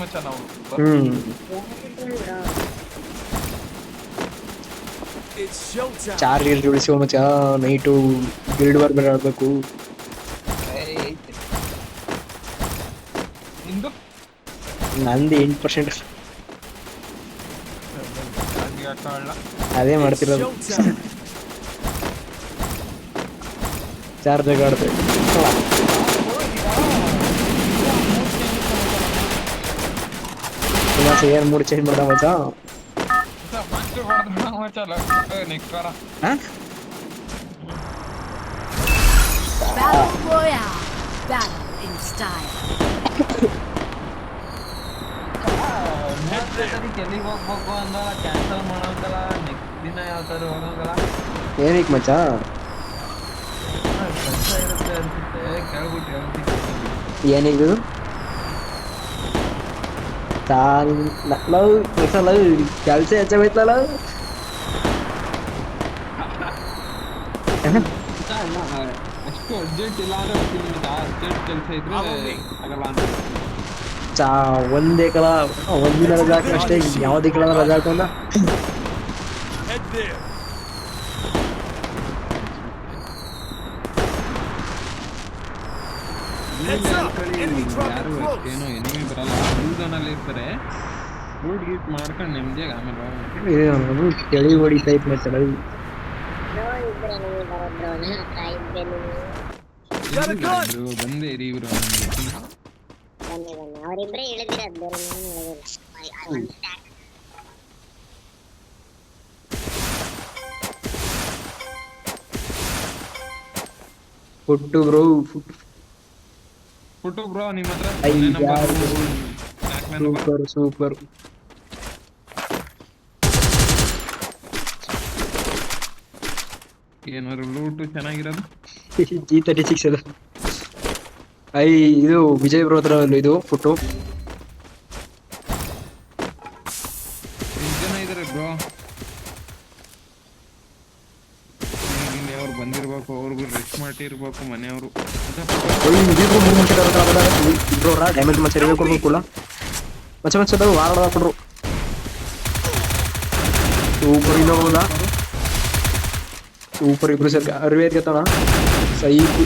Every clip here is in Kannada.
ಮಚ್ಚ ನಾವು ಚಾರ್ಜರ್ ಜೋಡಿಸುವ ಮಚ್ಚ ನೈಟು ಗಿಲ್ಡ್ ವಾರ್ ಬೇರೆ ಆಡ್ಬೇಕು. ನಿಂದು ನಂದು 8%. ಅದೇ ಮಾಡ್ತಿರೋದು. ಚಾರ್ಜ್ ಆಡ್ತೇವೆ. ಏನ್ ಮೂಡ್ ಚೇಂಜ್ ಮಾಡ ಮಚ್ಚ. Battle Royale. Battle in style. ಎಲ್ಲಿಗೆ ಹೋಗ್ಬೇಕು ಅಂದ ಕ್ಯಾನ್ಸಲ್ ಮಾಡೋಂಗಲ್ಲ. ನೆಕ್ಸ್ಟ್ ದಿನ ಯಾವ ಥರ ಹೋಗಂಗಲ್ಲ. ಏನಕ್ಕೆ ಮಚ್ಚ? ಕೆಲಸ ಇರುತ್ತೆ ಅನ್ಸುತ್ತೆ. ಕೇಳ್ಬಿಟ್ಟು ಹೇಳ್ತೀನಿ. ಏನಿದು ಕೆಲಸ ಹೆಚ್ಚಾಗೋಯ್ತಲ್ಲ. ಅಷ್ಟು ಅರ್ಜೆಂಟ್ ಇಲ್ಲ ಅಂದ್ರೆ ಅರ್ಜೆಂಟ್ ಕೆಲಸ ಇದ್ರೆ ಆಗಲ್ಲ ಅಂತ. ಒಂದೇ ಕಲ ಒಂದಿನ ರಜಾ ಹಾಕಿ ಅಷ್ಟೇ. ಯಾವುದೇ ಕಲ ರಜಾ ಹಾಕೊಂಡ ಯಾರು ಅಷ್ಟೇನು ಎನಿಮಿ ಬರಲ್ಲ. ನಲ್ಲಿ ಇರ್ತಾರೆ. ಬೋರ್ಡ್ ಗೀಟ್ ಮಾಡ್ಕೊಂಡು ನೆಮ್ಮದಿಯಾಗಿ ಆಮೇಲೆ ಚಳಿ ಹೊಡಿತೈತ್ ಮತ್ತೆ. ಬಂದೇ ಇರಿ ಇವರು. ಅವರಿಬ್ಬರೇ ಹೇಳಿದಿರ. ಫುಟ್ಟು ಬ್ರೋ, ಫುಟ್ಟು ಬ್ರೋ ನಿಮ್ಮ ಹತ್ರ ಸೂಪರ್ ಸೂಪರ್. ಏನಾದ್ರು ಲೂಟು ಚೆನ್ನಾಗಿರೋದು. G36 ಅದು. ಇದು ವಿಜಯ್ ಬ್ರೋ ಹತ್ರ ಇದು ಫುಟ್ಟು. ಎಷ್ಟು ಜನ ಇದಾರೆ ಬ್ರೋ? ಅವ್ರು ಬಂದಿರ್ಬೇಕು. ಅವ್ರಿಗೂ ರೆಸ್ಟ್ ಮಾಡಿರ್ಬೇಕು ಮನೆಯವರು. ಡ್ಯಾಮೇಜ್ ಮಚ್ಚ ರಿವ್ಯೂ ಕೊಡ್ಬೇಕಲ್ಲ ಮಚ್ಚ ಮಚ್ಚದ ವಾರ ಕೊಡ್ರು. ಸೂಪರ್ ಇನ್ನೋಲ್ಲ. ಸೂಪರ್ ಇಬ್ರು ಸರ್ ಅರಿವೇದ್ ಗೆತ್ತಣ ಸೈಕು.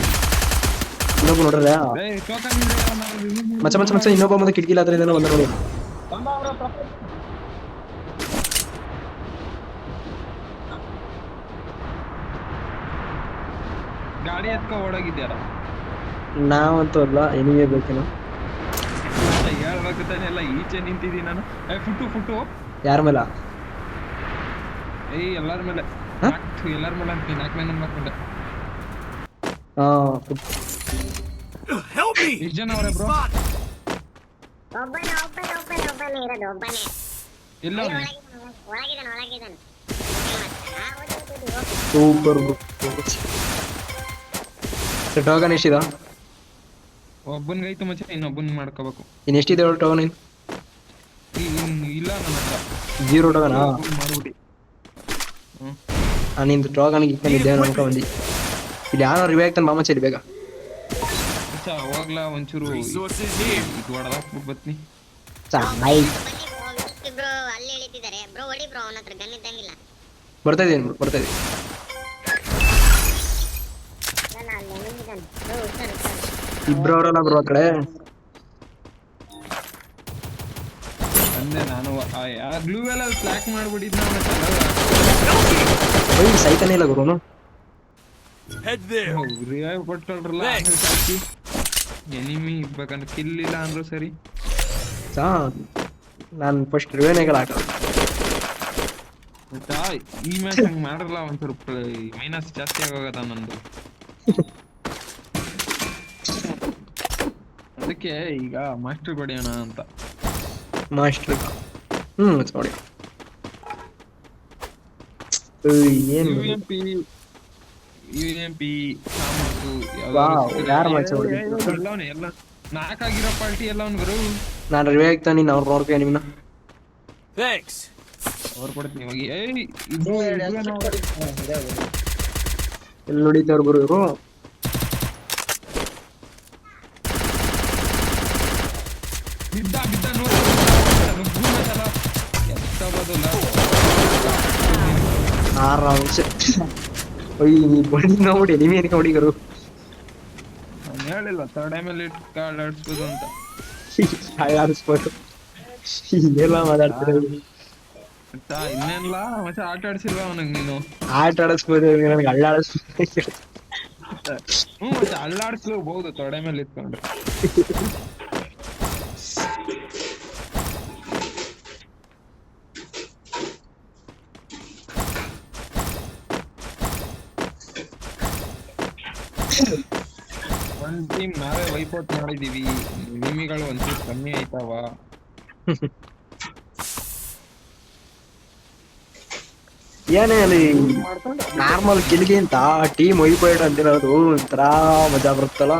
ಇನ್ನೊಬ್ಬ ನೋಡ್ರಲ್ಲ ಮಚ್ಚ ಮಚ್ಚ ಮಚ್ಚ ಇನ್ನೊಬ್ಬ ಮುಂದೆ ಕಿಟಕಿಲ ಹತ್ರ ಇದನ್ನ ಬಂದ ನೋಡಿ. ಗಾಡಿ ಎತ್ಕೊ ಓಡಾಗಿದ್ಯಾರ? ನಾವಂತೂ ಅಲ್ಲ, ಎನಿವೇ ಬೇಕೇನೋ ಹೇಳ್ಬೇಕು ತಾನೆ. ಎಲ್ಲ ಈಚೆ ನಿಂತಿದ್ದೀನಿ ನಾನು. ಫುಟ್ಟು ಫುಟ್ಟು ಯಾರ ಮೇಲ? ಎಲ್ಲಾರ ಮೇಲೆ. ಎಲ್ಲಾರ ಮೇಲೆ ಅಂತೀನಿ. 4 ಮೇಲೆ ಮಾಡ್ಕೊಂಡೆ. ಎಷ್ಟು ಜನ ಅವರೇ ಬ್ರೋ? ಎಲ್ಲ ಸೂಪರ್ ಟೋಕನ್ ಎಷ್ಟಿದ? ಒಬ್ಬನಿಗೈತು ಮಚ್ಚ, ಇನ್ನೊಬ್ಬನ್ ಮಾಡ್ಕೋಬೇಕು. ಇನ್ನು ಎಷ್ಟಿದೆ ಟೋಕನ್? ಇಲ್ಲ ನನ್ನ ಹತ್ರ 0 ಟೋಕನ್ ಮಾಡ್ಬಿಟ್ಟು. ನಿಂದು ಟೋಕನ್ ಇಕ್ಕೊಂಡಿದ್ದೆ ಅನ್ಕ ಬಂದಿ. ಇಲ್ಲಿ ಯಾರೋ ರಿವ್ಯೂ ಆಗ್ತಾನೆ ಮಾಮ ಚಲಿ ಬೇಗ. ಹೋಗ್ಲಾ ಒಂಚೂರು ಇದು ಹೊಡೆದಾಕ್ಬಿಟ್ಟು ಬತ್ನಿ. ಬರ್ತಾ ಇದೀನಿ ಬರ್ತಾ ಇದೀನಿ. ಇಬ್ರು ಅವರಲ್ಲ ಬ್ರೋ ಆ ಕಡೆ. ಅಂದೆ ನಾನು ಗ್ಲೂ ಎಲ್ಲ ಸ್ಲಾಕ್ ಮಾಡ್ಬಿಟ್ಟಿದ್ನ. ಸೈತಾನೆ ಇಲ್ಲ ಗುರುನು. ರಿವೈವ್ ಕೊಟ್ಟಲ್ರಲ್ಲ. ಎನಿಮಿ ಇರ್ಬೇಕಂದ್ರೆ ಕಿಲ್ ಇಲ್ಲ ಅಂದ್ರು ಸರಿ. ನಾನು ಫಸ್ಟ್ ರಿವೇನೆಗಳು ಹಾಕ. ಈ ಮ್ಯಾಚ್ ಹಂಗೆ ಮಾಡ್ರಲ್ಲ, ಒಂದ್ ಸ್ವಲ್ಪ ಮೈನಸ್ ಜಾಸ್ತಿ ಆಗೋಗದ ನಂದು. ಅದಕ್ಕೆ ಈಗ ಮಾಸ್ಟರ್ ಹೊಡೆಯೋಣ ಅಂತ. ಮಾಸ್ಟರ್ ನೋಡಿ ಏನು UMP ಎಲ್ಲ 4 ಆಗಿರೋ ಪಾರ್ಟಿ ಎಲ್ಲ ಅವ್ನಿಗರು. ನಾನು ರಿವ್ಯೂ ಆಗ್ತಾನೆ. ನೀನು ಅವ್ರು ನೋಡ್ತೀಯ ನಿಮ್ಮನ್ನ ಅವ್ರು ಕೊಡ್ತೀನಿ ಹೋಗಿ. ಎಲ್ಲಿ ನೋಡಿದ್ದವ್ರು ಗುರು ಇವರು. ಬಿದ್ದ ನೋಡಿ. ಮಚ್ಚಲ ಎಂತ ಬದಲ ಆರಾಮ್ಸ ಒಯ್ ನೀ ಬಡಿ ನೋಡಿ ನಿಮಿ ಏನಕ್ಕೆ ಹೊಡಿಗರು ನಾನು ಹೇಳಿಲ್ಲ ತಡೆ ಮೇಲೆ ಇಟ್ಟು ಕಾಳಾಡ್ಸ್ಬೋದು ಅಂತ ಆಡಿಸ್ಬೋದು ಎಲ್ಲ ಮಾತಾಡ್ತಾರೆ ಮಚ್ಚ ಇನ್ನೇನ್ಲ ಮಚ್ಚ ಆಟ ಆಡ್ಸಿಲ್ವಾ ಅವನಿಗೆ ನೀನು ಆಟ ಆಡಿಸ್ಬೋದು ನನಗೆ ಹಳ್ಳ ಆಡಿಸ್ಬೋದು ಮಚ್ಚ ಅಳ್ಳಾಡ್ಸ್ಲೂಬಹುದು ತೊಡೆ ಮೇಲೆ ಇಟ್ಕೊಂಡ್ರೆ ಒಂದ್ ಟೀಮ್ ನಾವೇ ವೈಪೌಟ್ ಮಾಡಿದೀವಿ ನಿಮಿಗಳು ಒಂಚೂರು ಕಮ್ಮಿ ಆಯ್ತಾವ ಏನೇ ಅಲ್ಲಿ ನಾರ್ಮಲ್ ಕಿಲ್ಗೆ ಅಂತ ಟೀಮ್ ವೈಪೈಟ್ ಅಂತಿರೋದು ಒಂಥರ ಮಜಾ ಬರುತ್ತಲ್ಲ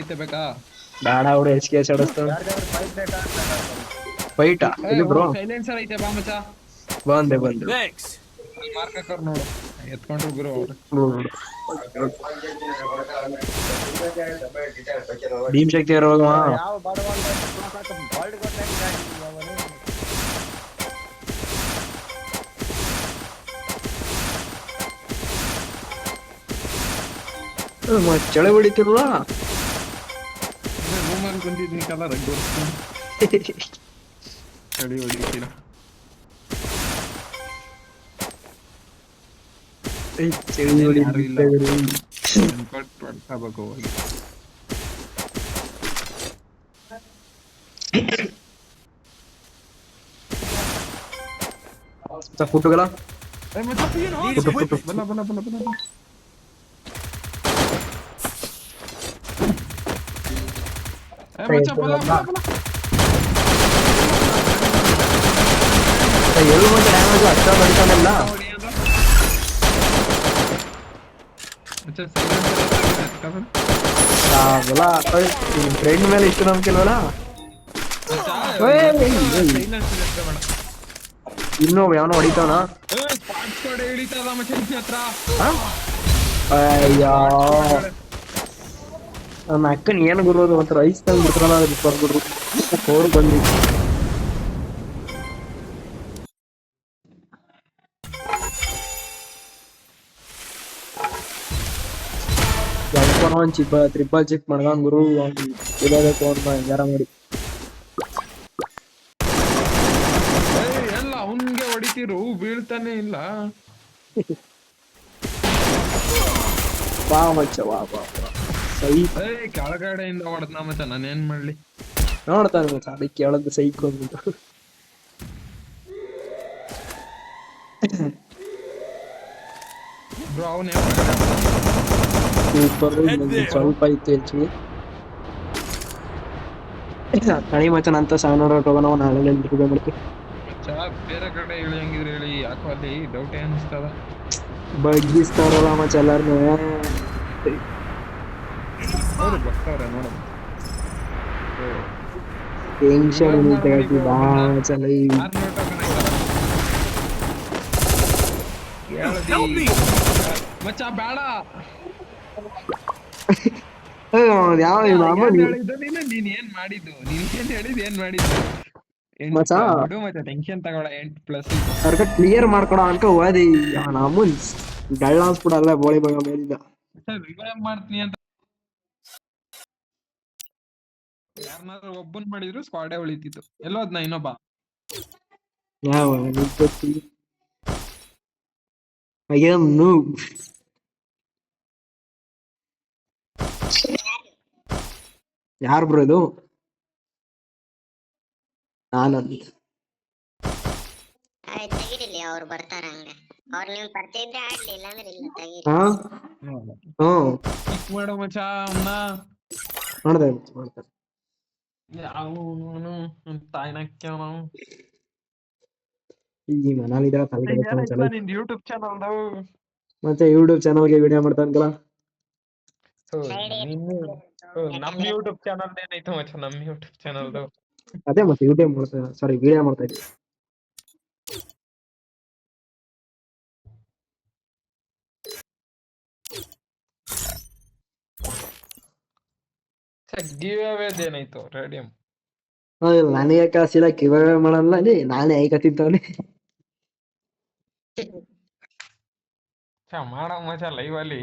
ಐತೆ ಬೇಕಾ ಬೇಡ ಅವ್ರು ಹೆಚ್ಚಿಗೆ ಆಡಿಸ್ತಾವ ಫೈಟಾ ಇಲ್ಲಿ ಬ್ರೋ ಸೈಲೆನ್ಸರ್ ಐತೆ ಬಾ ಮಚ್ಚ ಬಂದೆ ಮಾರ್ಕ್ ಹಾಕೋರ್ ನೋಡು ಎತ್ಕೊಂಡ್ರು ಗುರು ಅವ್ರು ಭೀಮ್ ಶಕ್ತಿ ಇರುವಾಗ ಚಳಿ ಹೊಡಿತಿರಲ್ಲ ರೂಮಲ್ಲಿ ಕುಂತಿದ್ದೀನಿ ಕಲ ರಗ್ಗು ಚಳಿ ಹೊಡಿತೀರ ಚಳಿ ಯಾರು ಇಲ್ಲ. ಹೊಡಿ ಪಡ್ಕೋಬೇಕು ಹೋಗಿ ಫುಟ್ಗಳ ಬಲ ಬಲ ಬಲ ಬಲ ಮಚ್ಚ ಬಲ ಬಲ ಬಲ ಎಲ್ಲಿ ಮತ್ತೆ ಡ್ಯಾಮೇಜ್ ಅಷ್ಟ ಬಡಿತಾನಲ್ಲ ಫ್ರೆಂಡ್ ಮೇಲೆ ಇಷ್ಟು ನಂಬಿಕೆಲ್ವಲ್ಲ ಇನ್ನು ಯಾವನೋ ಹೊಡಿತಾವನ ಅಯ್ಯೋ ನನ್ನ ಅಕ್ಕನ್ ಏನ್ ಗುರುದು ಒಂಥರ ಐಸ್ ತಂದು ಬಿಡ್ತಾರಲ್ಲ ಬರ್ಬಿಡ್ರು ಅವ್ರು ಬಂದಿದ್ದು ಒಂದ್ ತ್ರಿಬಲ್ ಚಿಪ್ ಮಾಡ್ಕೊಂಡ್ ಗುರು ಇದಾಗಬೇಕು ಅಂತ ಹೆಂಗಾರ ಮಾಡಿ ಎಲ್ಲ ಅವನ್ಗೆ ಹೊಡಿತಿರು ಬೀಳ್ತಾನೆ ಇಲ್ಲ ಬಾ ಮಚ್ಚ ವಾ ಬಾ ಸೈ ಕೆಳಗಡೆಯಿಂದ ಹೊಡೆದ್ನ ಮಚ್ಚ ನಾನೇನ್ ಮಾಡ್ಲಿ ನೋಡ್ತಾನೆ ಮಚ್ಚ ಅದಕ್ಕೆ ಕೇಳದ್ದು ಸೈಕ್ ಅಂದ್ಬಿಟ್ಟು ಬ್ರೋ ಅವನೇ ಸೂಪರ್ ಸ್ವಲ್ಪ ಇತ್ತು ಹೆಚ್ಚಿಗೆ ಕಣಿ ಮಚ್ಚ ನಂತ 700 ಹೋಗೋಣ ನಾಳೆ ರೂಪಾಯಿ ಮಾಡ್ತೀವಿ ಬೇರೆ ಕಡೆ ಹೇಳಿ ಹಂಗಿದ್ರೆ ಹೇಳಿ ಯಾಕೋ ಅಲ್ಲಿ ಡೌಟ್ ಅನಿಸ್ತದ ಬಗ್ಗಿಸ್ತಾರಲ್ಲ ಮಚ್ಚ ಎಲ್ಲಾರ್ನು ಹೌದು ಬರ್ತಾವ್ರೆ ನೋಡೋದು ಟೆನ್ಷನ್ ಬಾ ಚಲ ಮಚ್ಚ ಬೇಡ ಯಾವ ನೀನ್ ಏನ್ ಮಾಡಿದ್ದು ನೀನ್ ಏನ್ ಹೇಳಿದ್ ಏನ್ ಮಾಡಿದ್ದು ಮಚ್ಚ ಬಿಡು ಮಚ್ಚ ಟೆನ್ಷನ್ ತಗೊಳ 8+ ಅರ್ಕ ಕ್ಲಿಯರ್ ಮಾಡ್ಕೊಡ ಅನ್ಕ ಓದಿ ನಮ್ಮನ್ ಡಳ್ಳ ಅನ್ಸ್ಬಿಡಲ್ಲ ಬೋಳಿ ಮಗ ಮೇಲಿದ್ದ ರಿವೈವ್ ಮಾಡ್ತೀನಿ ಅಂತ ಯಾರನ್ನಾದ್ರೂ ಒಬ್ಬನ್ ಮಾಡಿದ್ರು ಸ್ಕ್ವಾಡೇ ಉಳಿತಿತ್ತು ಎಲ್ಲೋದ್ನ ಇನ್ನೊಬ್ಬ ಯಾವ ಅಯ್ಯಮ್ noob ಯಾರು ಬ್ರೋ ಇದು ಆನಂದ್ ತೆಗಿರಿಲಿ ಅವ್ರು ಬರ್ತಾರ ಹಂಗ ಅವ್ರು ನೀವು ಪರಿಚಯ ಇದ್ರೆ ಆಡ್ಲಿ ಇಲ್ಲಾಂದ್ರೆ ಇಲ್ಲ ತೆಗೀರಿ ಹಾ ಕಿಕ್ ಮಾಡೋ ಮಚ್ಚ ಅವನ್ನ ಮಾಡ್ತಾರೆ ಅವನು ತಾಯ್ನಕ್ಯವನು ಈ ಮನಾಲಿದ ತಲೆ ನಿಂದು ಯೂಟ್ಯೂಬ್ ಚಾನಲ್ ಮತ್ತೆ ಯೂಟ್ಯೂಬ್ ಚಾನಲ್ಗೆ ವಿಡಿಯೋ ಮಾಡ್ತಾನಲ್ಲ ನಮ್ ಯೂಟ್ಯೂಬ್ ಚಾನಲ್ ಏನಾಯ್ತು ಮಚ್ಚ ನಮ್ ಯೂಟ್ಯೂಬ್ ಚಾನಲ್ದು ಅದೇ ಮತ್ತೆ ಯೂಟ್ಯೂಬ್ ಮಾಡ್ತಾ ಸಾರಿ ವಿಡಿಯೋ ಮಾಡ್ತಾ ಇದ್ವಿ ಗಿವ್ ಅವೇದೇನಾಯ್ತು ರೇಡಿಯಂ ನನಗೆ ಕಾಸಿಲ್ಲ ಕಿವಾಗ ಮಾಡಲ್ಲ ಅಲ್ಲಿ ನಾನೇ ಐಕ ತಿಂತವನಿ ಮಾಡ ಮಚ ಲೈವ್ ಅಲ್ಲಿ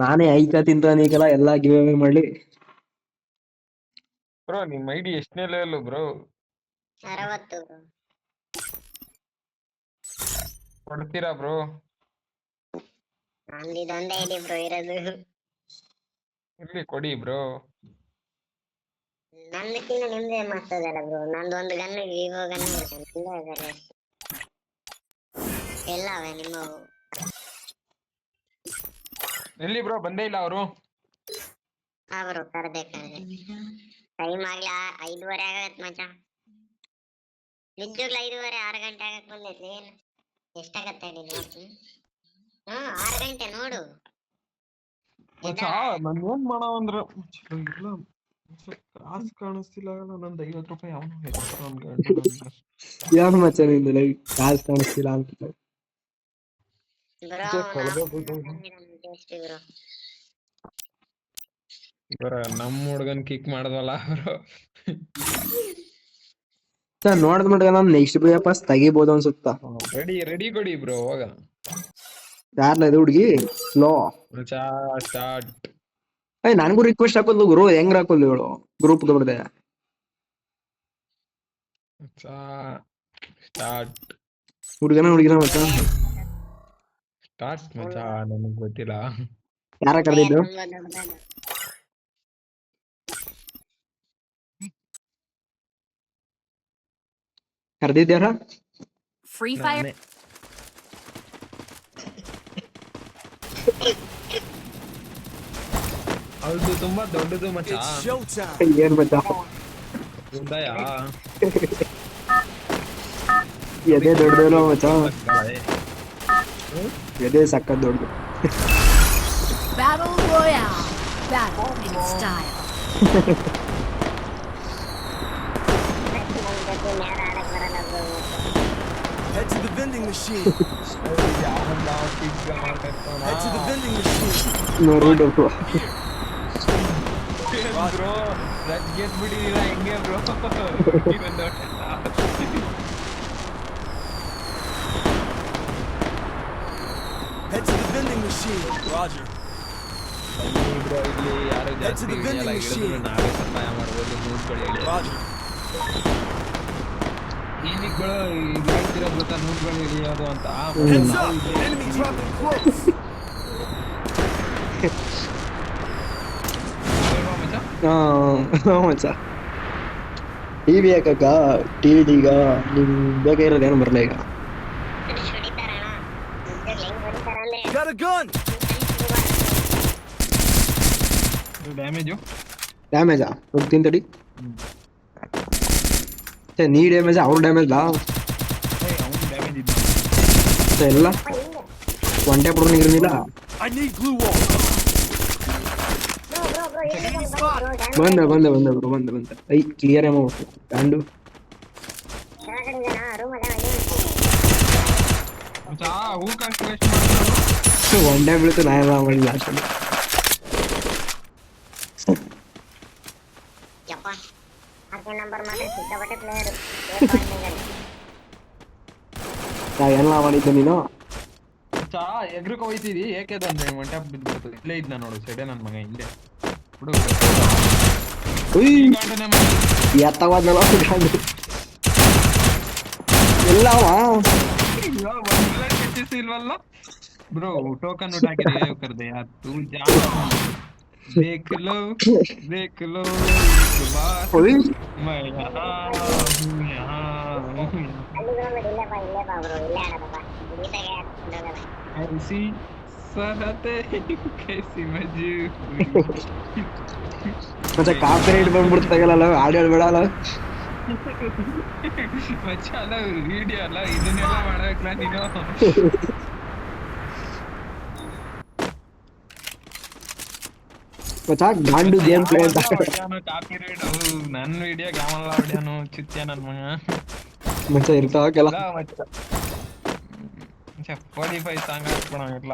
ನಾನೇ ಐಕ ತಿಂತವನಿ ಈಗಲ್ಲ ಎಲ್ಲಾ ಗಿವ್ ಅವೇ ಮಾಡ್ಲಿ ಬ್ರೋ ನಿಮ್ ಐಡಿ ಎಷ್ಟನೇ ಲೆವೆಲ್ ಬ್ರೋ 60 ಕೊಡ್ತೀರಾ ಬ್ರೋ ನಂದು ಇದೊಂದೇ ಐಡಿ ಬ್ರೋ ಇರೋದು ಇಲ್ಲಿ ಕೊಡಿ ಬ್ರೋ ನಂದಕ್ಕಿಂತ ನಿಮ್ದೇ ಮಸ್ತದಲ್ಲ ಬ್ರೋ ನಂದು ಒಂದು ಗನ್ ವಿವೋ ಗನ್ ಎಲ್ಲ ಅವೆ ನಿಮ್ಮವು ಎಲ್ಲಿ ಬ್ರೋ ಬಂದೇ ಇಲ್ಲ ಅವರು ಬ್ರೋ ಕರ್ದೆ ಟೈಮ್ ಆಗ್ಲಿ 5:30 ಆಗತ್ ಮಚ್ಚ ನಿಜವಾಗ್ಲೂ 5:30 6 ಗಂಟೆ ಆಗಕ್ ಬಂದೈತಿ ಏನು ಎಷ್ಟಾಗತ್ತೆ ಹೇಳಿ ನೋಡ್ತೀನಿ 6 ಗಂಟೆ ನೋಡು ಮಚ್ಚ ನಾನು ಏನ್ ಮಾಡೋ ಅಂದ್ರೆ ಕ್ರಾಸ್ ಕಾಣಿಸ್ತಿಲ್ಲ ನಂದು 50 ರೂಪಾಯಿ ಅವನು ಯಾವ ಮಚ್ಚ ನಿಂದು ಲೈವ್ ಕಾಸ್ ಕಾಣಿಸ್ತಿಲ್ಲ ಅಂತ ಬ್ರೋ ನಮ್ಮ ಹುಡ್ಗನ್ ಕಿಕ್ ಮಾಡ್ದಲ್ಲ ಬ್ರೋ ನೋಡಿದ್ ಮಟ್ಟ ನಾನು ನೆಕ್ಸ್ಟ್ ಪಾಸ್ ತೆಗಿಬೋದು ಅನ್ಸುತ್ತಾ ರೆಡಿ ಕೊಡಿ ಬ್ರೋ ಹೋಗ ಯಾರ್ಲ ಇದು ಹುಡ್ಗಿ ಸ್ಲೋ ಸ್ಟಾರ್ಟ್ ನನಗೂ ರಿಕ್ವೆಸ್ಟ್ ಹಾಕೋದು ಗುರು ಹೆಂಗ್ ಹಾಕೋದು ಹೇಳು ಗ್ರೂಪ್ ದೊಡ್ಡದೆ ಸ್ಟಾರ್ಟ್ ಹುಡುಗನ ಮಚ್ಚ ಸ್ಟಾರ್ಟ್ ಮಚ್ಚ ನನಗೆ ಗೊತ್ತಿಲ್ಲ ಯಾರ ಕರೆದಿದ್ದು ಕರೆದಿದ್ಯಾರ Free Fire. ಹೌದು ತುಂಬಾ ದೊಡ್ಡದು ಮಚ್ಚ ಏನ್ ಮಚ್ಚ ಉದಯ ಎದೆ ದೊಡ್ಡದೇನೋ ಮಚ್ಚ ಎದೆ ಸಕ್ಕತ್ ದೊಡ್ಡದು Battle Royale. Battle in style. Head to the vending machine. Head to the vending machine. ನೋಡಿ ಡೌಟು ಬ್ರೋ ಗೆಟ್ ಬಿಟ್ಟಿದ್ದೀರಾ ಹೆಂಗೆ bro Head to the vending machine. Roger. Bro ಇಲ್ಲಿ ಯಾರು ಜಾಸ್ತಿ ಹಿಡಿಯಲ್ಲ ಹಿಡಿದ್ರು ನಾವೇ ಸಹಾಯ ಮಾಡ್ಬೋದು ನೂಸ್ಗಳು ಹೇಳಿ Roger. ಏನಕ್ಕೆ ಬ್ರೋ ಇದು ಹೇಳ್ತಿರೋದು ಗೊತ್ತಾ ನೂಸ್ಗಳು ಹಿಡಿಯೋದು ಅಂತ Heads up. Enemy dropping close. ಮಚ್ಚ ಟಿವಿ ಯಾಕಕ್ಕ ಟಿವಿ ಈಗ ನಿಮ್ ಬೇಕಾಗಿರೋದು ಏನು ಬರಲ್ಲ ಈಗ ಹೊಡಿತಾರಣ ಹೆಂಗ್ ಹೊಡಿತಾರ ಅಂದ್ರೆ Got a gun. ಡ್ಯಾಮೇಜಾ ಹೋಗ್ತೀನಿ ತಡಿ ನೀ ಡ್ಯಾಮೇಜ್ ಅವ್ರ ಡ್ಯಾಮೇಜ್ ಅವ್ನು ಡ್ಯಾಮೇಜ್ ಇದ್ದ ಎಲ್ಲ ಒನ್ ಟ್ಯಾಪ್ ಹೊಡ್ಕೊಂಡು ಇರಲಿಲ್ಲ I need glue wall. ಬಂದ ಐ ಕ್ಲಿಯರ್ ಮಾಡ್ಬಿಟ್ಟು ಬ್ಯಾಂಡು ಹೂ ಕಾಸ್ಟ್ ವೇಸ್ಟ್ ಮಾಡ್ತಾರೆ ಒನ್ ಟ್ಯಾಪ್ ಬೀಳುತ್ತೆ ನಾ ಎಲ್ಲ ಮಾಡಿ ಲಾಸ್ಟಲ್ಲಿ ಯಪ್ಪ 10 ನಂಬರ್ ಮಾತ್ರ ಸಿಕ್ಕಾಪಟ್ಟೆ ಪ್ಲೇಯರ್ ಎಲ್ಲ ಮಾಡಿದ್ದೆ ನೀನು ಎಗ್ರಕ್ಕೆ ಹೋಯ್ತಿದಿ ಏಕೆ ತಂದೆ ಒನ್ ಟ್ಯಾಪ್ ಬಿದ್ಬಿಡ್ತದೆ ಇಲ್ಲೇ ಇದ್ನ ನೋಡು ಸೆಡೆ ನನ್ನ ಮಗ ಇಲ್ಲೇ ಬಿಡು ಎತ್ತವಾದ್ನಲ್ಲ ಎಲ್ಲವ ಇಲ್ವಲ್ಲ ಬ್ರೋ ಟೋಕನ್ ಉठाके रिवाइव कर दे यार तू जा देख लो इसके बाद मैं यहाँ हूँ ऐसी सरहते कैसी मजबूरी ಮತ್ತೆ ಕಾಪಿರೈಟ್ ಬಂದ್ಬಿಡ್ತಾಗಲ್ಲ ಆಡಿಯೋ ಬಿಡಲ್ಲ ಮಚ್ಚ ಅಲ್ಲ ವಿಡಿಯೋ ಅಲ್ಲ ಇದನ್ನೆಲ್ಲ ಮಾಡ್ಬೇಕಲ್ಲ ನೀನು ಮಚ್ಚ ಗಾಂಡು ಗೇಮ್ ಪ್ಲೇ ಅಂತ ಕಾಪಿರೈಟ್ ನನ್ನ ವಿಡಿಯೋ ಗಾಮಲ್ಲ ಹೊಡ್ಯಾನು ಚುತ್ಯ ನನ್ನ ಮಗ ಮಚ್ಚ ಇರ್ತಾವಕ್ಕೆಲ್ಲ ಮಚ್ಚ 45 ಸಾಂಗ್ ಹಾಕ್ಬಿಡ ಎಲ್ಲ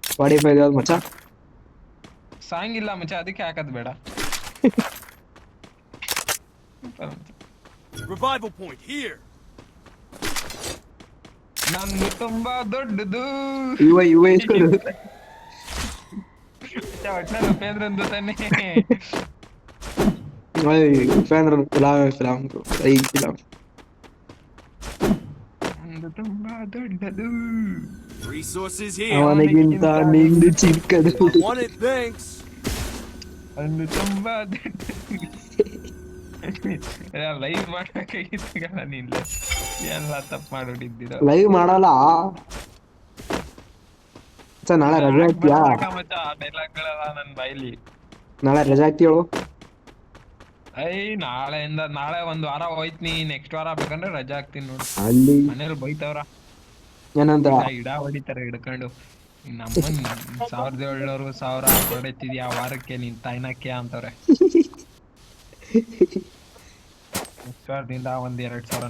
45 ಯಾವ್ದು ಮಚ್ಚ ಸಾಂಗ್ ಇಲ್ಲ ಮಚ್ಚ, ಅದಕ್ಕೆ ಹಾಕದ್ ಬೇಡ. Revival point here. ನಂದು ತುಂಬಾ ದೊಡ್ಡದು. ಇವ ಒಟ್ನಲ್ಲಿ ಉಪೇಂದ್ರಂದು ತಾನೆ. ಉಪೇಂದ್ರ ಫಿಲಂ ನಂದು ತುಂಬಾ ದೊಡ್ಡದು. Resources here. ಅವನಿಗಿಂತ ನಿಂದು ಚಿಕ್ಕದು. I want it, thanks. ನಂದು ತುಂಬಾ ದೊಡ್ಡದು. ಲೈವ್ ಮಾಡಬೇಕಾಗಿತ್ತಲ್ಲ ನೀನ್, ಎಲ್ಲ ತಪ್ಪು ಮಾಡೋಡಿದ್ದೀರ. ಲೈವ್ ಮಾಡಲ್ಲ ನಾಳೆ ರಜೆ ಹಾಕ್ತೀಯಾ? ಡೈಲಾಗ್ಗಳೆಲ್ಲ ನನ್ ಬಾಯ್ಲಿ. ನಾಳೆ ರಜೆ ಹಾಕ್ತೀಯೋ? ನಾಳೆ ಒಂದ್ ವಾರ ಹೋಯ್ತೀನಿ, ನೆಕ್ಸ್ಟ್ ವಾರ ಬೇಕಂದ್ರೆ ರಜಾ ಹಾಕ್ತೀನಿ ನೋಡು. ಅಲ್ಲಿ ಮನೇಲಿ ಬೈತವ್ರ, ಏನಂತ? ಇಡ ಹೊಡಿತಾರೆ ಹಿಡ್ಕೊಂಡು. ನಮ್ಮನ್ 1700 ಹೊಡೆತಿದ್ಯಾ ವಾರಕ್ಕೆ ನೀನ್ ತಾಯ್ನಕ್ಕೆ ಅಂತವ್ರೆ. ನೆಕ್ಸ್ಟ್ ವಾರದಿಂದ 1-2 ಸಾವಿರ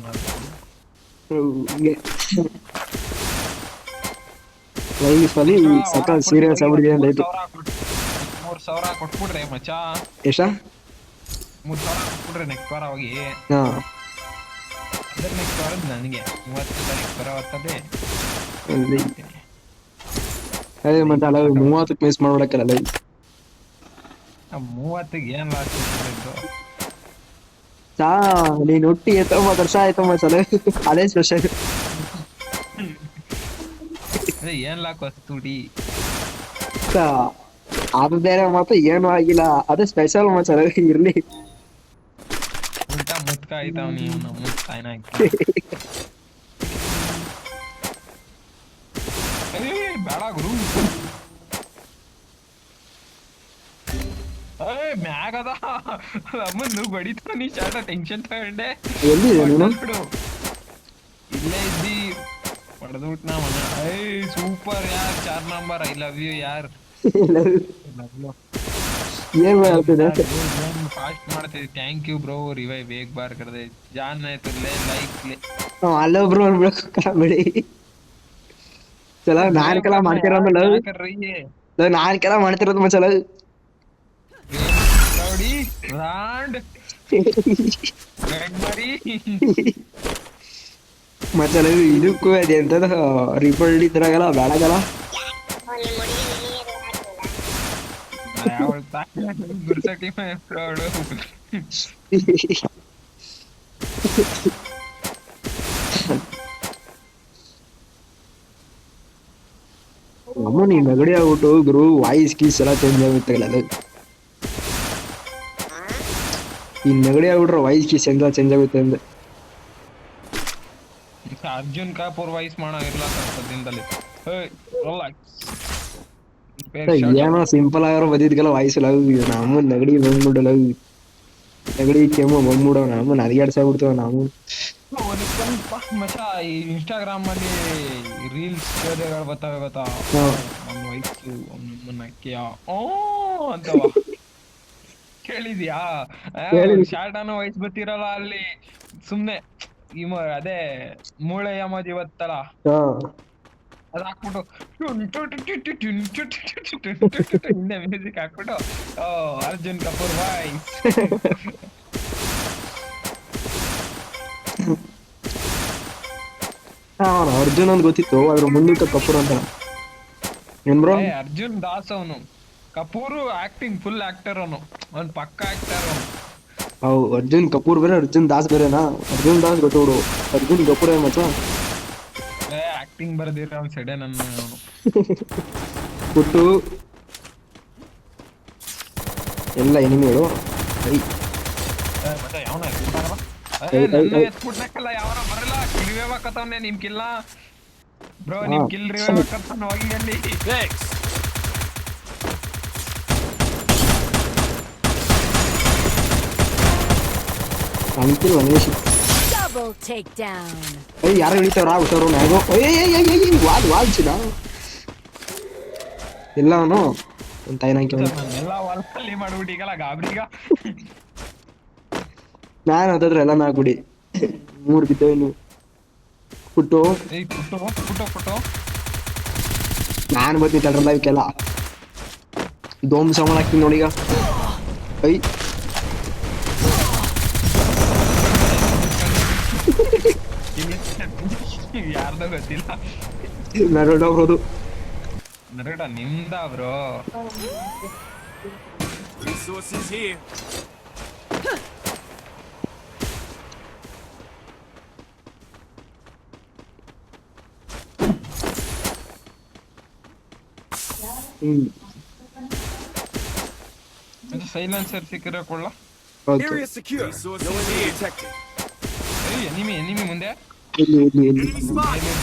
ಸಕಾಲ್ ಸೀರಿಯಸ್ ಆಗ್ಬಿಟ್ಟಿದೆ. 3,000 ಕೊಟ್ಬಿಡ್ರೆ ಮಚ್ಚ. ಎಷ್ಟ? 3,000 ಕೊಟ್ಬಿಡ್ರೆ ನೆಕ್ಸ್ಟ್ ವಾರ ಹೋಗಿ. ಹಾ, ಅದ್ರ ನೆಕ್ಸ್ಟ್ ವಾರದ ನನಗೆ 30 ತಾರೀಕು ಬರೋವತ್ತದೇ ಅದೇ ಮತ್ತೆ ಅಲ್ಲ 30ಕ್ಕೆ ಮಿಸ್ ಮಾಡ್ಬಿಡಕ್ಕಲ್ಲ. 30ಗೆ ಏನ್ ಲಾಸ್ಟ್ ನೀನ್ ಒಟ್ಟಿ 9 ವರ್ಷ ಆಯ್ತಮ್ಮ ಸಲ, ಅದೇ ಸ್ಪೆಷಲ್. ಏನ್ ಲಾಕ್ ವಸ್ತುಡಿ ಅದು ಬೇರೆ ಮಾತು, ಏನು ಆಗಿಲ್ಲ, ಅದೇ ಸ್ಪೆಷಲ್ ಮಸಾಲ ಇರ್ಲಿ. ಉಲ್ಟಾ ಮುತ್ಕ ಆಯ್ತಾವ್ ನೀವು ನಮ್ಮ ತಾಯ್ನ ಬೇಡ ಗುರು. ಮ್ಯಾಗದ ಅಮ್ಮನ್ ಬಡಿತ ನೀ ಶಾಟ ಟೆನ್ಷನ್ ತಗೊಂಡೆ. ಇಲ್ಲೇ ಇದ್ದಿ ಹೊಡೆದ್ಬಿಟ್ ನಾ ಮನ. ಸೂಪರ್ ಯಾರ್ 4 ನಂಬರ್. ಐ ಲವ್ ಯು ಯಾರ್. ಏನ್ ಮಾಡ್ತಿದೆ? ಫಾಸ್ಟ್ ಮಾಡ್ತಿದ್ದೆ. Thank you bro. ರಿವೈವ್ ಬೇಗ ಬಾರ್ ಕರ್ದೆ ಜಾನ್ ಆಯ್ತು. ಲೈಕ್ ಅಲ್ಲ ಬ್ರೋ ಅನ್ಬೇಕು ಕಾಮಿಡಿ. ಚಲ ನಾನ್ ಕೆಲ ಮಾಡ್ತಿರೋದು ನಾನ್ ಕೆಲ ಮಾಡ್ತಿರೋದು ಮಚಲ. ಮಚಲ ಇದಕ್ಕೂ ಅದೇ ಎಂತದ ರಿಪೋರ್ಟ್ ಇದ್ರಾಗಲ್ಲ ಬೇಡಗಲ್ಲ. ಗುರ್ಸಟಿ ಅಮ್ಮ ನೀ ನೆಗಡಿ ಆಗ್ಬಿಟ್ಟು ಗುರು ವಾಯ್ಸ್ ಕೀಸ್ ಎಲ್ಲ ಚೇಂಜ್ ಆಗುತ್ತಲ್ಲ. ಈ ನೆಗಡಿ ಆಗ್ಬಿಟ್ರೆ ವಾಯ್ಸ್ ಕೀಸ್ ಎಲ್ಲ ಚೇಂಜ್ ಆಗುತ್ತೆ ಅಂದೆ. ಅರ್ಜುನ್ ಕಪೂರ್ ವಾಯ್ಸ್ ಮಾಡೋ ಇರ್ಲ ಸದ್ಯದಲ್ಲಿ. ಏನೋ ಸಿಂಪಲ್ ಆಗಿರೋ ಬದಿದ್ಗೆಲ್ಲ ವಾಯ್ಸ್ ಲವ್. ನಮ್ಮ ನೆಗಡಿ ಬಂದ್ಬಿಡಲ್ಲ, ನೆಗಡಿ ಕೆಮ್ಮು ಬಂದ್ಬಿಡೋ ನಮ್ಮ ನದಿಗಾಡ್ಸಾಗ್ಬಿಡ್ತೇವ ನಾವು. ಮಚ್ಚ ಈ ಇನ್ಸ್ಟಾಗ್ರಾಮ್ ಅಲ್ಲಿ ರೀಲ್ಸ್ ಗಳು ಬರ್ತಾವೆ ಗೊತ್ತಾ, ನನ್ನ ವಯಸ್ಸು ನಮ್ಮನ್ನಕ್ಕಿಯ ಅಂತವ ಕೇಳಿದ್ಯಾ? ಶಾರ್ಟ್ ಅನ್ನೋ ವಯಸ್ಸು ಗೊತ್ತಿರಲ್ಲ ಅಲ್ಲಿ. ಸುಮ್ನೆ ಅದೇ ಮೂಳೆ ಯಮೋಜಿ ಇವತ್ತಲ್ಲ, ಅದ್ ಹಾಕ್ಬಿಟ್ಟು ಹಿಂದೆ ಮ್ಯೂಸಿಕ್ ಹಾಕ್ಬಿಟ್ಟು ಅರ್ಜುನ್ ಕಪೂರ್ ವಾಯ್ಸ್. ಅರ್ಜುನ್ ಅಂತ ಗೊತ್ತಿತ್ತು, ಅದ್ರ ಮುಂದಕ್ಕೆ ಕಪೂರ್ ಅಂತ. ಏನ್ ಬ್ರೋ? ಅರ್ಜುನ್ ದಾಸ್ ಅವನು. ಕಪೂರ್ ಆಕ್ಟಿಂಗ್ ಫುಲ್ ಆಕ್ಟರ್ ಅವನು, ಅವ್ನು ಪಕ್ಕ ಆಕ್ಟರ್ ಅವನು. ಅರ್ಜುನ್ ಕಪೂರ್ ಬೇರೆ ಅರ್ಜುನ್ ದಾಸ್ ಬೇರೆನಾ? ಅರ್ಜುನ್ ದಾಸ್ ಗೊತ್ತೋಡು, ಅರ್ಜುನ್ ಕಪೂರ್ ಮಚ್ಚ ಆಕ್ಟಿಂಗ್ ಬರ್ದಿರ ಅವ್ನು ಸೆಡೆ ನನ್ನ ಅವನು ಕೊಟ್ಟು ಎಲ್ಲ ಎನಿಮಿಗಳು. ಎತ್ಬಿಟ್ನಕ್ಕಲ್ಲ ಯಾವನ ಬರಲ್ಲ. ರಿವೈವ್ ಹಾಕತ್ತವನೆ ನಿಮ್ ಕಿಲ್ಲ ಬ್ರೋ, ನಿಮ್ ಕಿಲ್ ರಿವೈವ್ ಹಾಕತ್ತಾನ ಹೋಗಿ ಅಲ್ಲಿ. ಅಂತಿಲ್ ಒಂದೇಶಿ Double takedown. ಯಾರು ಹಿಡಿತಾವ್ರ ಹುಷಾರು ಮ್ಯಾಗೋ. ವಾಲ್ಚಿದ ಎಲ್ಲ ಅವನು ಒಂದು ತಾಯಿನಾಕಿ ಎಲ್ಲ ಹೊಲದಲ್ಲಿ ಮಾಡ್ಬಿಟ್ಟಿಗಲ್ಲ ಗಾಬರಿಗ. ನಾನು ಹತ್ತತ್ರ ಎಲ್ಲ ನಾಕ್ಬಿಡಿ 3 ಬಿದ್ದೇವೆ. ನೀವು ಪುಟ್ಟು ನಾನು ಬರ್ತೀನಿ ತಡ್ರಲ್ಲ ಇವಕ್ಕೆಲ್ಲ. ಧ್ವಂಸ ಮಾಡಾಕ್ತೀನಿ ನೋಡೀಗ ಐ ಯಾರ್ದೋ ಗೊತ್ತಿಲ್ಲ. ನರೋದು ನರೇಟ ನಿಮ್ದ ಬ್ರೋ. Resources here. ಸೈಲೆನ್ಸರ್ ಸಿಕ್ಕಿರೋ ಕೊಳ್ಳ. ಹೌದು Area secure. No enemy detected. Enemy ಮುಂದೆ. ಇಲ್ಲಿ Enemy spotted.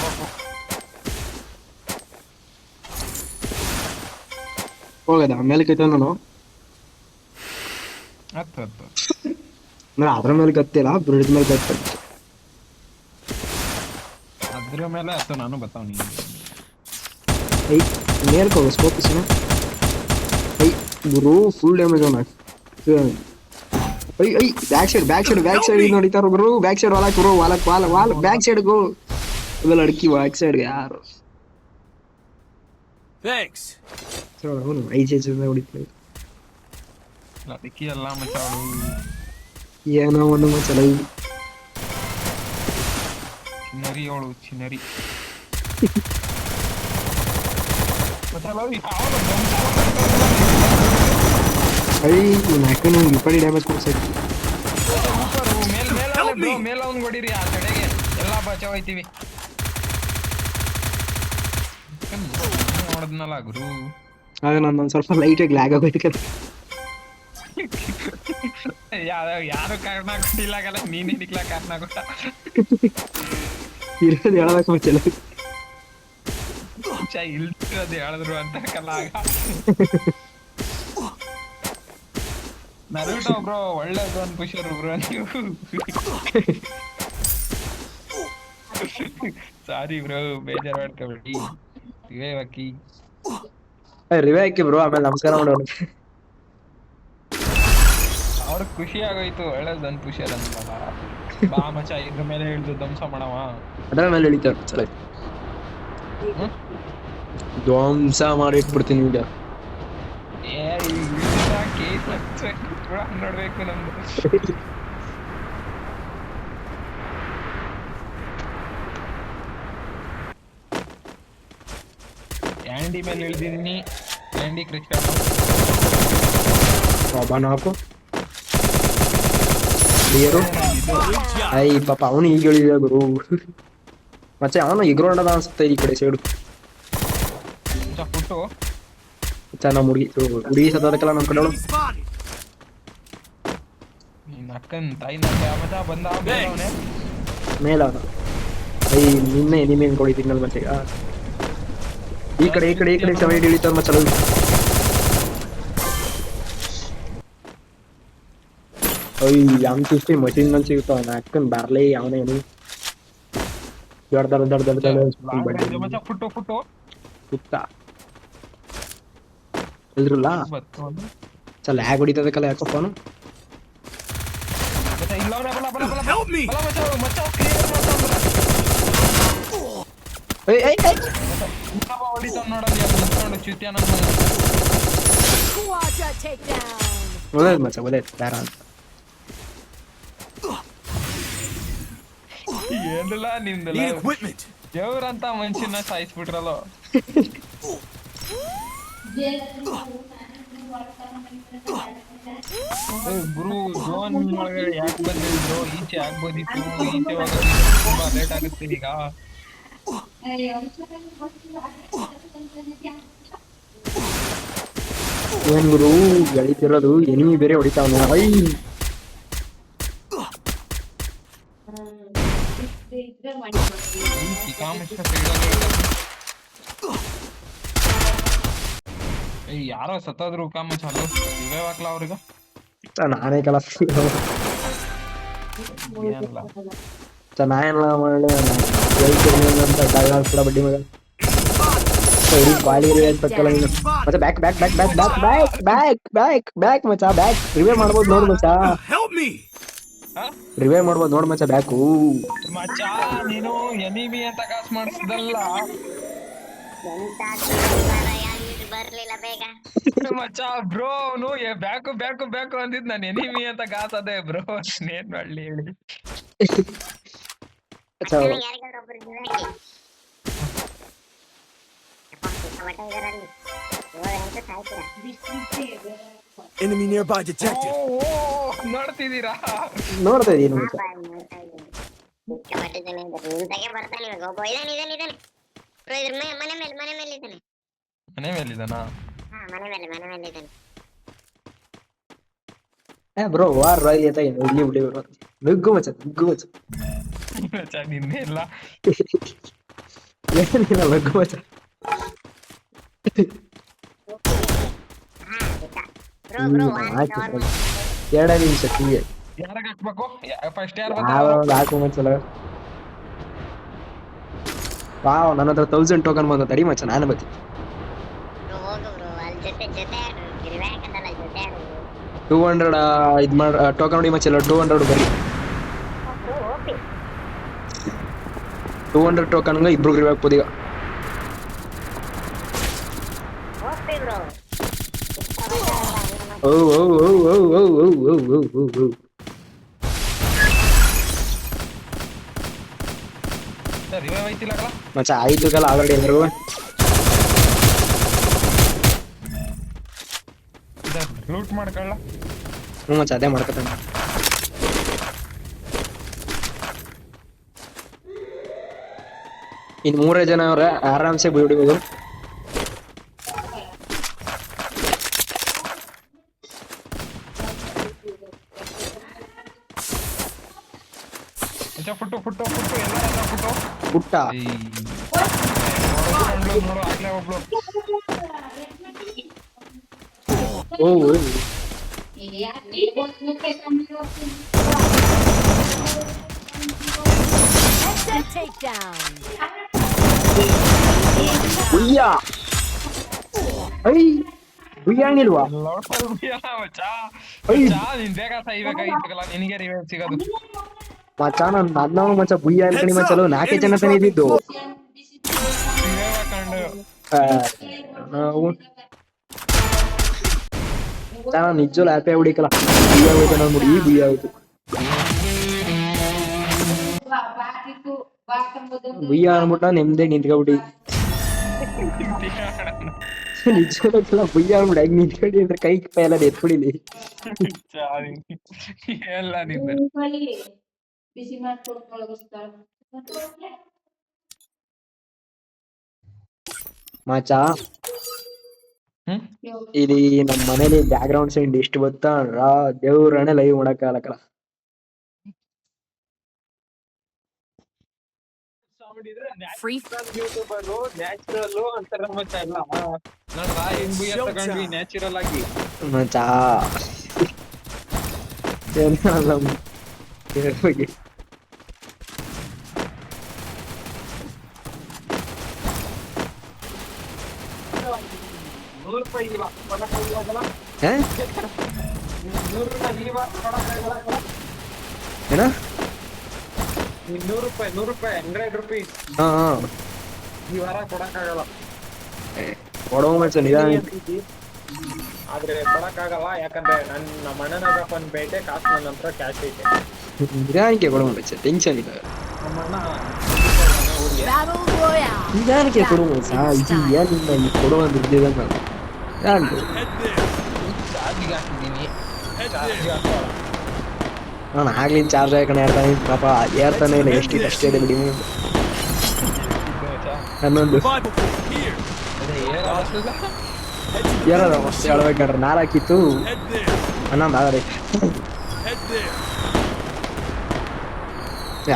ಹೋಗದ ಮೇಲೆ ಕೈತ ನಾನು ಹತ್ತು ಅಂದ್ರೆ ಅದ್ರ ಮೇಲೆ ಕತ್ತಿಲ್ಲ ಬ್ರಿಡ್ಜ್ ಮೇಲೆ ಕತ್ತ ಅದ್ರ ಮೇಲೆ ಹತ್ತು ನಾನು ಬರ್ತಾವ ನೀನು. ಐ ಮೇಲ್ಕೋಗ ಸ್ಕೋಪ್ ಇಸಿನ ಐ ಗುರು ಫುಲ್ ಡ್ಯಾಮೇಜ್ ಅವನ ಐ ಬ್ಯಾಕ್ ಸೈಡ್ ನೋಡಿತಾರ ಗುರು ಬ್ಯಾಕ್ ಸೈಡ್ ವಾಲಕ್ ಗುರು ವಾಲಕ್ ಬ್ಯಾಕ್ ಸೈಡ್ ಗೋ ಇವೆಲ್ಲ ಅಡಕಿ ಬ್ಯಾಕ್ ಸೈಡ್ ಯಾರು Thanks. ಅವನು ಐಜೆ ಹೊಡಿತಾರೆ ಅದಕ್ಕೆ ಎಲ್ಲ ಮಚಾಳು ಏನೋ ಒಂದು ಮಚ್ಚಲ ಚಿನ್ನರಿ ಅವಳು ಚಿನ್ನರಿ. ಐ ನಾಲ್ಕು ಇಪ್ಪಡಿ ಡ್ಯಾಮೇಜ್ ಕೊಡ್ಸೈತಿ ಮೇಲ ಅವ್ನು ಹೊಡಿರಿ ಆ ಕಡೆಗೆ ಎಲ್ಲ ಬಚಾವ್ ಐತಿವಿ. ನೋಡದ್ನಲ್ಲ ಗುರು ಆಗ ನಂದೊಂದು ಸ್ವಲ್ಪ ಲೈಟಾಗಿ ಲ್ಯಾಗ್ ಆಗೋಯ್ತು ಯಾರು ಕಾರಣ ಕೊಟ್ಟಿಲ್ಲ ನೀನೇ ನಿಕ್ಲ ಕಾರಣ ಕೊಟ್ಟ. ಇರೋದು ಹೇಳಬೇಕು ಮಚ್ಚಲ ಇಲ್ದಿರೋದು ಹೇಳಿದ್ರು ಅಂತ ಕಲ್ಲ ಆಗ. ನರುಟೋ ಬ್ರೋ ಒಳ್ಳೇದು ಒಂದು ಪುಷರು ಬ್ರೋ ನೀವು. ಸಾರಿ ಬ್ರೋ ಬೇಜಾರು ಮಾಡ್ಕೊಬೇಡಿ. ಇವೇ ರಿವೇ ಹಾಕಿ ಬ್ರೋ ಆಮೇಲೆ ನಮಸ್ಕಾರ ಮಾಡೋಣ. ಅವ್ರಿಗೆ ಖುಷಿ ಆಗೋಯ್ತು ಒಳ್ಳೇದು ನನ್ ಪುಷರ್ ಅಂತಲ್ಲ. ಬಾ ಮಚ ಇದ್ರ ಮೇಲೆ ಹಿಡಿದು ಧ್ವಂಸ ಮಾಡವ. ಅದರ ಮೇಲೆ ಇಳಿತಾರ ಚಲ ಧ್ವಂಸ ಮಾಡಿ ಇಟ್ಬಿಡ್ತೀನಿ ಈಗ. ನೋಡ್ಬೇಕು ನಮ್ದು. ಆಂಡಿ ಮೇಲೆ ಇಳಿದಿದ್ದೀನಿ. ಆಂಡಿ ಕ್ರಿಕೆಟ್ ಬಾಬಾ ನಾಕು ಐ ಪಾಪ ಅವನು ಈಗ ಹೇಳಿದ ಗುರು ಮತ್ತೆ ಅವನು ಇಗ್ರೋಂಡದ ಅನ್ಸುತ್ತೆ ಈ ಕಡೆ ಸೈಡು. ಪುಟ್ಟು ನಮ್ಮ ಹುಡುಗಿ ಸದಕ್ಕೆಲ್ಲ ನಮ್ಮ ಕಡೆ Enemy spotted. ಅಕ್ಕನ್ ತಾಯಿ ಮಚ ಬಂದ ಅವನೇ ಮೇಲ ಅವನು ಐ ನಿನ್ನೆ ನಿನ್ನೇನು ಕೊಡಿತೀನಿ ಮತ್ತೆ ಈ ಕಡೆ ಸೈಡ್ ಇಳಿತಾರ ಮಚ್ಚಲ. ಐ ಅಂತಿಷ್ಟೇ ಮಷೀನ್ ಮೇಲೆ ಸಿಗ್ತಾವ ಅಕ್ಕನ್ ಬಾರ್ಲಿ ಅವನೇನು ಮಚ ಪುಟ್ಟು ಕುತ್ತ ಎಲ್ರಲ್ಲ ಚಲ ಹ್ಯಾಗ್ ಹೊಡಿತದಕ್ಕಲ್ಲ ಯಾಕಪ್ಪ ಅವನು. Help me. Quadra takedown. ಒಳ್ಳೇದು ಮಚ್ಚ ಒಳ್ಳೇದು ಬೇಡ ಅಂತ ಏನಿಲ್ಲ ನಿಮ್ದಲ್ಲ Need equipment. ದೇವ್ರಂತ ಮನುಷ್ಯನ ಸಾಯಿಸ್ಬಿಟ್ರಲ್ಲೋ. ಗುರು ಜೋನ್ ಒಳಗಡೆ ಯಾಕೆ ಬಂದಿದ್ರು ಈಚೆ ಆಗ್ಬೋದಿತ್ತು. ಈಚೆ ತುಂಬಾ ಲೇಟ್ ಆಗುತ್ತೆ ಈಗ. ಏನ್ ಗುರು ಗಳಿತಿರೋದು ಎನಿಮಿ ಬೇರೆ ಹೊಡಿತಾವನು. ಐ ಯಾರೋ ಸತ್ತೋದ್ರು ಕಾಮ ಚಾಲು ಇವೇ ಹಾಕ್ಲ ಅವ್ರಿಗ ನಾನೇ ಕೆಲಸ ಏನಲ್ಲ ನಾನೆಲ್ಲ ಮಾಡಲಿ ಅಂತ ಕೂಡ ಬಡ್ಡಿ ಮಗ ಮತ್ತೆ ಬ್ಯಾಕ್ ಮಚ್ಚ ಬ್ಯಾಕ್ ರಿವೇ ಮಾಡ್ಬೋದು ನೋಡು ಮಚ್ಚ. Help me. ರಿವೇ ಮಾಡ್ಬೋದು ನೋಡು ಮಚ್ಚ ಬ್ಯಾಕು. ಮಚ್ಚ ನೀನು ಎನಿಮಿ ಅಂತ ಕಾಸು ಮಾಡಿಸಿದಲ್ಲ. ಬರ್ಲಿಲ್ಲ ಬೇಗ. ಮಚ್ಚ ಬ್ರೋ ಅವನು ಬ್ಯಾಕು ಬ್ಯಾಕು ಬ್ಯಾಕು ಅಂದಿದ್ ನಾನು ಎನಿಮಿ ಅಂತ ಗಾತದೆ ಬ್ರೋ. ಏನ್ ಮಾಡ್ಲಿ ಹೇಳಿ. ಮಚ್ಚಾ ಯಾರಿಗಾದ್ರೂ ಒಬ್ರು ಹಾಕಿ. ಟೊಮೆಟೊ ಇದರಲ್ಲಿ ಹೋದಂತ ಸಾಯ್ತೀರಾ. Enemy nearby detected. ನೋಡ್ತಿದ್ದೀರಾ? ನೋಡ್ತಾ ಇದೀನಿ ಮಚ್ಚಾ. ಟೊಮೆಟೊ ಜನ ನಿಂತಾಗೆ ಬರ್ತಾನೆ ಇವಾಗ. ಒಬ್ಬ ಇದಾನೆ ಬ್ರೋ, ಇದ್ರ ಮನೆ ಮೇಲೆ ಇದ್ದಾನೆ. ಮನೆ ಮೇಲಿದಾನ? ಹಾ, ಮನೆ ಮೇಲೆ ಇದ್ದಾನೆ. ಬ್ರೋ ವಾರ್ ರಾಯಲ್ ಅಂತ ಇಲ್ಲಿ ಬಿಡಿ ಬ್ರೋ. ನುಗ್ಗು ಮಚ್ಚಾ. ಮಚ್ಚ ನಿನ್ನೆ ಇಲ್ಲ. ಏನಿಲ್ಲ ನುಗ್ಗು ಮಚ್ಚಾ. ಹಾ, ಬ್ರೋ ಎರಡೇ ನಿಮಿಷ ಹೀಗೆ ಯಾರಾಗ ಹಾಕ್ಬೇಕು? ಫಸ್ಟ್ ಯಾರು ಹಾಕು ಮಚ್ಚಲ. ವಾವ್, ನನ್ನ ಹತ್ರ 1000 ಟೋಕನ್ ಬಂದ. ತಡಿ ಮಚ್ಚ, ನಾನು ಬರ್ತೀನಿ. ಹೋಗು ಬ್ರೋ, ಅಲ್ಲಿ ಜೊತೆ ಆಡು. ಗಿರ್ವ್ಯಾಕಂದಲ್ಲ, ಜೊತೆ ಆಡು. 200 ಇದ್ ಮಾಡ ಟೋಕನ್ ನೋಡಿ ಮಚ್ಚಲ್ಲ. 200 ಬರಿ. 200 ಟೋಕನ್ ಇಬ್ರು ಗಿರ್ವಾಕ್ಬೋದು ಈಗ. ಹೋಗ್ತಿ ಬ್ರೋ. ಓ ಓ ಓ ಓ ಓ ಓ ಓ ಓ ಓ ಓ. ರಿವೈವ್ ಐತಿಲ್ಲ ಮಚ್ಚ ಆಯ್ತು ಕಲ ಆಲ್ರೆಡಿ ಎಲ್ಲರೂ. ಲೂಟ್ ಮಾಡ್ಕೊಳ್ಳ. ಹ್ಞೂ ಮಚ್ಚ ಅದೇ ಮಾಡ್ಕೊತಾನೆ. ಇನ್ನು 3 ಜನ ಅವ್ರೆ, ಆರಾಮ್ಸೆ ಬಿಡ್ಬೋದು. ಫುಟ್ಟು ಎಲ್ಲ ಫುಟ್ಟು. ಪುಟ್ಟ ನೋಡು ಆಗ್ಲೇ ಒಬ್ಳು. ಓ ಓ. Headset takedown. ಉಯ್ಯ ಐ ಉಯ್ಯಾಣಿಲ್ವಾ? ನೀನ್ ಬೇಗ ಸಾಯ್ಬೇಕಾಗಿತ್ತಲ್ಲ, ನಿನಗೆ ರಿವೈವ್ ಸಿಗೋದು. ಮಚ್ಚ ನನ್ನ ಮಚ್ಚ ಬುಯ್ಯ ಅನ್ಕಣಿ ಮಚ್ಚಲು 4 ಜನ ತಾನೇ ಇದ್ದಿದ್ದು. ರಿವೈವ್ ಹಾಕೊಂಡು ನಾವು ನಿಜವಲ್ಲ ಹ್ಯಾಪಿ ಹುಡಿಕಲ್ಲ. ಬುಯ್ಯ ಆಗೋಯ್ತು ನೋಡಿ, ಈ ಬುಯ್ಯ ಆಗೋಯ್ತು. ಬುಯ್ಯ ಅನ್ಬಿಟ್ಟ ನೆಮ್ಮದಿ ನಿಂತ್ಕೊಬಿಟ್ಟಿ. ನಿಜವಲ್ಲ ಬುಯ್ಯ ಅನ್ಬಿಟ್ಟು ಹೆಂಗ್ ನಿಂತ್ಕೊಡಿ ಅಂದ್ರೆ ಕೈ ಎಲ್ಲ ಎತ್ಬಿಡಿಲಿ. ಎಲ್ಲ ನಿಂದ ಬಿಸಿ ಮಾಡ್ಕೊಳಗೋಸ್ಕರ ಮಚ್ಚ ಇಲ್ಲಿ ನಮ್ಮ ಮನೇಲಿ ಬ್ಯಾಕ್ ಗ್ರೌಂಡ್ ಸೌಂಡ್ ಎಷ್ಟು ಗೊತ್ತಾ? ದೇವ್ರನೇ ಲೈವ್ ಮಾಡಕ್ಕಾಗಲ್ಲ. Free ನ್ಯಾಚುರಲ್ ಅಂತಾರ ಮಚ್ಚ ಎಲ್ಲ. ನೋಡ್ರ ಹೆಂಗ್ ಬುಯ್ಯ ತಗೊಂಡ್ವಿ ನ್ಯಾಚುರಲ್ ಆಗಿ. ಮಚ್ಚ ₹100 ಇಲ್ಲ ಕೊಡಕ್ಕಾಗಲ್ಲ. ಏನ ₹100 ₹100 ಹಾ ಈ ವಾರ ಕೊಡಕ್ಕಾಗಲ್ಲ. ಕೊಡೋ ಮಚ್ಚ ನಿಧಾನ. ಆದ್ರೆ ಕೊಡಕ್ಕಾಗಲ್ಲ, ಯಾಕಂದ್ರೆ ನಮ್ಮ ಅಣ್ಣನಾಗ ಒಂದ್ ಬೇಟೆ ಕಾಸು ನನ್ನ ಹತ್ರ ಕ್ಯಾಶ್ ಐತೆ. ನಿಧಾನಕ್ಕೆ ಕೊಡೋ ಮಚ್ಚ, ಟೆನ್ಷನ್ ಇಲ್ಲ. ನಮ್ಮಣ್ಣ battle royale. ನಿಧಾನಕ್ಕೆ ಕೊಡು ಮಚ್ಚ. ಇದು ಏನಿಲ್ಲ, ಈ ಕೊಡುವ ದುಡ್ಡಿದೆ ನಾನು ಚಾರ್ಜಿಗೆ ಹಾಕಿದ್ದೀನಿ. ನಾನು ಆಗ್ಲಿನ ಚಾರ್ಜ್ ಹಾಕೊಂಡು ಏರ್ತಾನೆ ಪಾಪ. ಏರ್ತಾನೆ ಇಲ್ಲ, ಎಷ್ಟು ಅಷ್ಟೇ ಇದೆ ಬಿಡಿ. ಹನ್ನೊಂದು ಏನಾದ ಮಸ್ತ್ ಹೇಳ್ಬೇಕಂಡ್ರೆ 4 ಇತ್ತು, 11 ಆಗದೆ.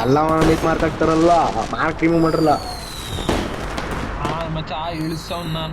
ಎಲ್ಲ ಮೀಟ್ ಮಾರ್ಕಾಕ್ತಾರಲ್ಲ, ಮಾರ್ಕ್ ರಿಮೂವ್ ಮಾಡ್ರಲ್ಲ. ಮಚ್ಚ ಇಳಿಸವ್ ನಾನು